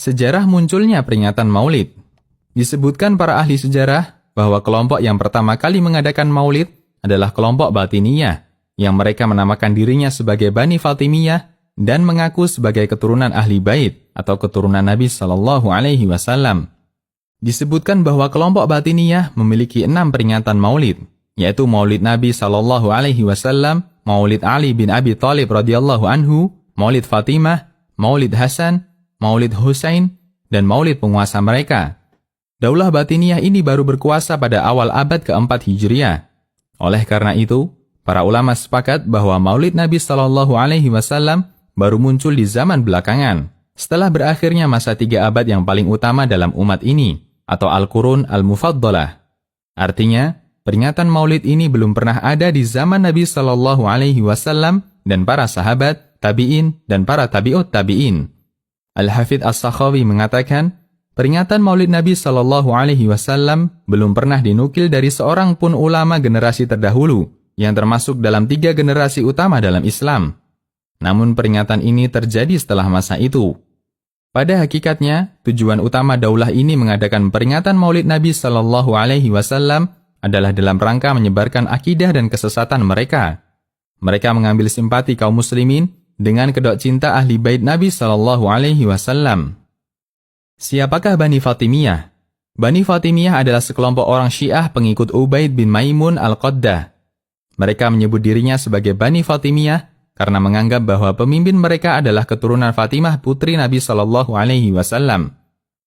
Sejarah munculnya peringatan Maulid. Disebutkan para ahli sejarah bahwa kelompok yang pertama kali mengadakan Maulid adalah kelompok Batiniyah, yang mereka menamakan dirinya sebagai Bani Fatimiyah dan mengaku sebagai keturunan Ahli Bait atau keturunan Nabi Shallallahu Alaihi Wasallam. Disebutkan bahwa kelompok Batiniyah memiliki 6 peringatan Maulid, yaitu Maulid Nabi Shallallahu Alaihi Wasallam, Maulid Ali bin Abi Thalib radhiyallahu anhu, Maulid Fatimah, Maulid Hasan, Maulid Husain, dan Maulid penguasa mereka. Daulah Batiniyah ini baru berkuasa pada awal abad keempat Hijriah. Oleh karena itu, para ulama sepakat bahwa Maulid Nabi Shallallahu Alaihi Wasallam baru muncul di zaman belakangan, setelah berakhirnya masa 3 abad yang paling utama dalam umat ini, atau Al-Qurun Al-Mufaddalah. Artinya, peringatan Maulid ini belum pernah ada di zaman Nabi Shallallahu Alaihi Wasallam dan para sahabat, tabi'in, dan para tabi'ut tabi'in. Al-Hafidz As-Sakhawi mengatakan, peringatan Maulid Nabi Shallallahu Alaihi Wasallam belum pernah dinukil dari seorang pun ulama generasi terdahulu, yang termasuk dalam 3 generasi utama dalam Islam. Namun peringatan ini terjadi setelah masa itu. Pada hakikatnya, tujuan utama daulah ini mengadakan peringatan Maulid Nabi Shallallahu Alaihi Wasallam adalah dalam rangka menyebarkan akidah dan kesesatan mereka. Mereka mengambil simpati kaum muslimin dengan kedok cinta ahli bait Nabi Shallallahu Alaihi Wasallam. Siapakah Bani Fatimiyah? Bani Fatimiyah adalah sekelompok orang Syiah pengikut Ubaid bin Maimun Al-Qaddah. Mereka menyebut dirinya sebagai Bani Fatimiyah karena menganggap bahwa pemimpin mereka adalah keturunan Fatimah putri Nabi Shallallahu Alaihi Wasallam.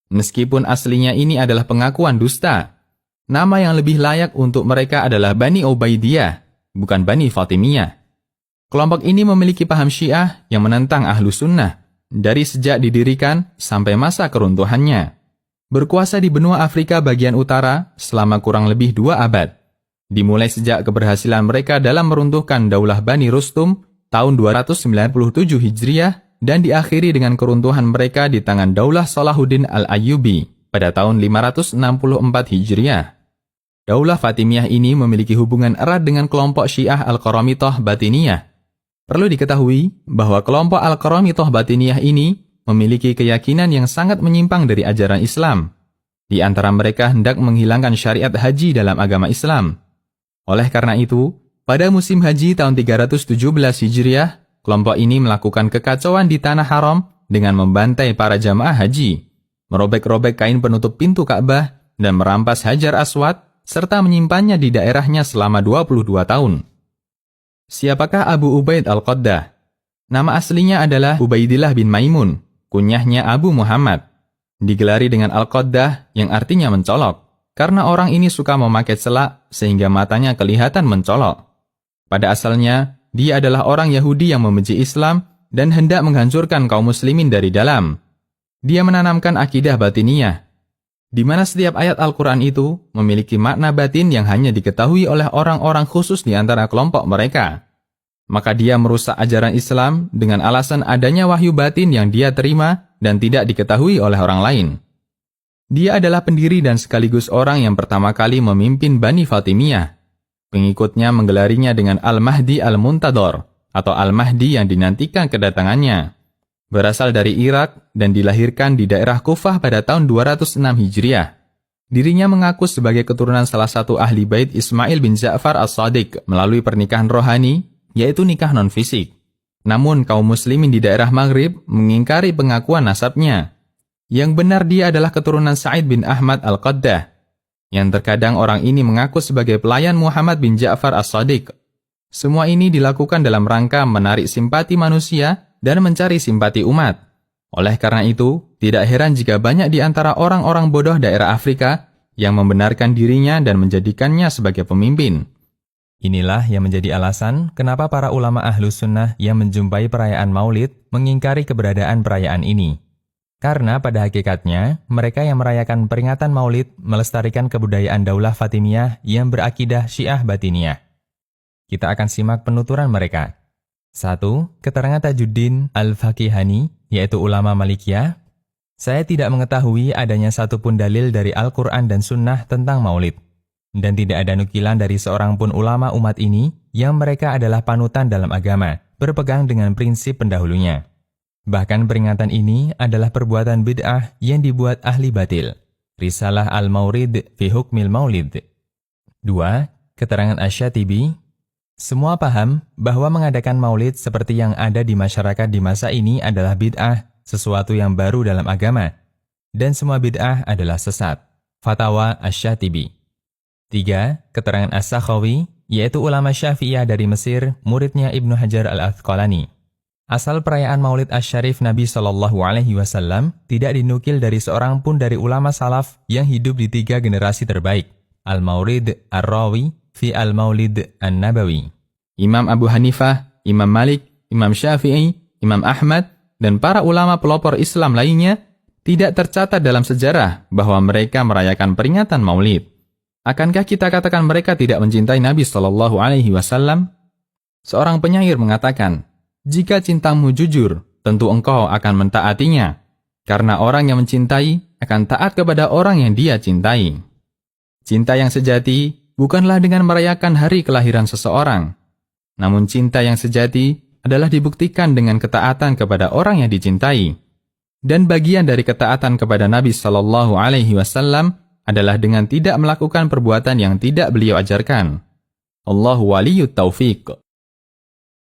Meskipun aslinya ini adalah pengakuan dusta, nama yang lebih layak untuk mereka adalah Bani Ubaidiyah, bukan Bani Fatimiyah. Kelompok ini memiliki paham Syiah yang menentang Ahlus Sunnah dari sejak didirikan sampai masa keruntuhannya. Berkuasa di benua Afrika bagian utara selama kurang lebih 2 abad. Dimulai sejak keberhasilan mereka dalam meruntuhkan Daulah Bani Rustum tahun 297 Hijriah dan diakhiri dengan keruntuhan mereka di tangan Daulah Salahuddin Al-Ayyubi pada tahun 564 Hijriah. Daulah Fatimiyah ini memiliki hubungan erat dengan kelompok Syiah Al-Qaramithah Batiniyah. Perlu diketahui bahwa kelompok Al-Qaramithah Batiniyah ini memiliki keyakinan yang sangat menyimpang dari ajaran Islam. Di antara mereka hendak menghilangkan syariat haji dalam agama Islam. Oleh karena itu, pada musim haji tahun 317 Hijriah, kelompok ini melakukan kekacauan di Tanah Haram dengan membantai para jamaah haji, merobek-robek kain penutup pintu Ka'bah, dan merampas Hajar Aswad, serta menyimpannya di daerahnya selama 22 tahun. Siapakah Abu Ubaid Al-Qaddah? Nama aslinya adalah Ubaidillah bin Maimun, kunyahnya Abu Muhammad. Digelari dengan Al-Qaddah yang artinya mencolok, karena orang ini suka memakai celak sehingga matanya kelihatan mencolok. Pada asalnya, dia adalah orang Yahudi yang membenci Islam dan hendak menghancurkan kaum muslimin dari dalam. Dia menanamkan akidah Batiniyah, di mana setiap ayat Al-Quran itu memiliki makna batin yang hanya diketahui oleh orang-orang khusus di antara kelompok mereka. Maka dia merusak ajaran Islam dengan alasan adanya wahyu batin yang dia terima dan tidak diketahui oleh orang lain. Dia adalah pendiri dan sekaligus orang yang pertama kali memimpin Bani Fatimiyah. Pengikutnya menggelarinya dengan Al-Mahdi Al-Muntadhar atau Al-Mahdi yang dinantikan kedatangannya. Berasal dari Irak dan dilahirkan di daerah Kufah pada tahun 206 Hijriah. Dirinya mengaku sebagai keturunan salah satu ahli bait Ismail bin Ja'far As-Shadiq melalui pernikahan rohani, yaitu nikah non-fisik. Namun kaum muslimin di daerah Maghrib mengingkari pengakuan nasabnya. Yang benar dia adalah keturunan Sa'id bin Ahmad Al-Qaddah. Yang terkadang orang ini mengaku sebagai pelayan Muhammad bin Ja'far As-Shadiq. Semua ini dilakukan dalam rangka menarik simpati manusia dan mencari simpati umat. Oleh karena itu, tidak heran jika banyak di antara orang-orang bodoh daerah Afrika yang membenarkan dirinya dan menjadikannya sebagai pemimpin. Inilah yang menjadi alasan kenapa para ulama Ahlus Sunnah yang menjumpai perayaan Maulid mengingkari keberadaan perayaan ini. Karena pada hakikatnya, mereka yang merayakan peringatan Maulid melestarikan kebudayaan Daulah Fatimiyah yang berakidah Syiah Batiniyah. Kita akan simak penuturan mereka. 1. Keterangan Tajuddin Al-Faqihani, yaitu ulama Malikiyah. Saya tidak mengetahui adanya satupun dalil dari Al-Quran dan Sunnah tentang Maulid. Dan tidak ada nukilan dari seorang pun ulama umat ini yang mereka adalah panutan dalam agama, berpegang dengan prinsip pendahulunya. Bahkan peringatan ini adalah perbuatan bid'ah yang dibuat ahli batil. Risalah Al-Mawrid fi Hukmil Maulid. 2. Keterangan Asy-Syatibi. Semua paham bahwa mengadakan maulid seperti yang ada di masyarakat di masa ini adalah bid'ah, sesuatu yang baru dalam agama. Dan semua bid'ah adalah sesat. Fatwa Asy-Syatibi. 3. Keterangan As-Sakhawi, yaitu ulama Syafi'iyah dari Mesir, muridnya Ibnu Hajar Al-Asqalani. Asal perayaan Maulid Asy-Syarif Nabi SAW tidak dinukil dari seorang pun dari ulama salaf yang hidup di 3 generasi terbaik. Al-Mawrid Ar-Rawi fi Al-Maulid An-Nabawi. Imam Abu Hanifah, Imam Malik, Imam Syafi'i, Imam Ahmad, dan para ulama pelopor Islam lainnya tidak tercatat dalam sejarah bahwa mereka merayakan peringatan Maulid. Akankah kita katakan mereka tidak mencintai Nabi SAW? Seorang penyair mengatakan, "Jika cintamu jujur, tentu engkau akan mentaatinya, karena orang yang mencintai akan taat kepada orang yang dia cintai." Cinta yang sejati bukanlah dengan merayakan hari kelahiran seseorang, namun cinta yang sejati adalah dibuktikan dengan ketaatan kepada orang yang dicintai. Dan bagian dari ketaatan kepada Nabi SAW adalah dengan tidak melakukan perbuatan yang tidak beliau ajarkan. Allahu waliyut taufiq.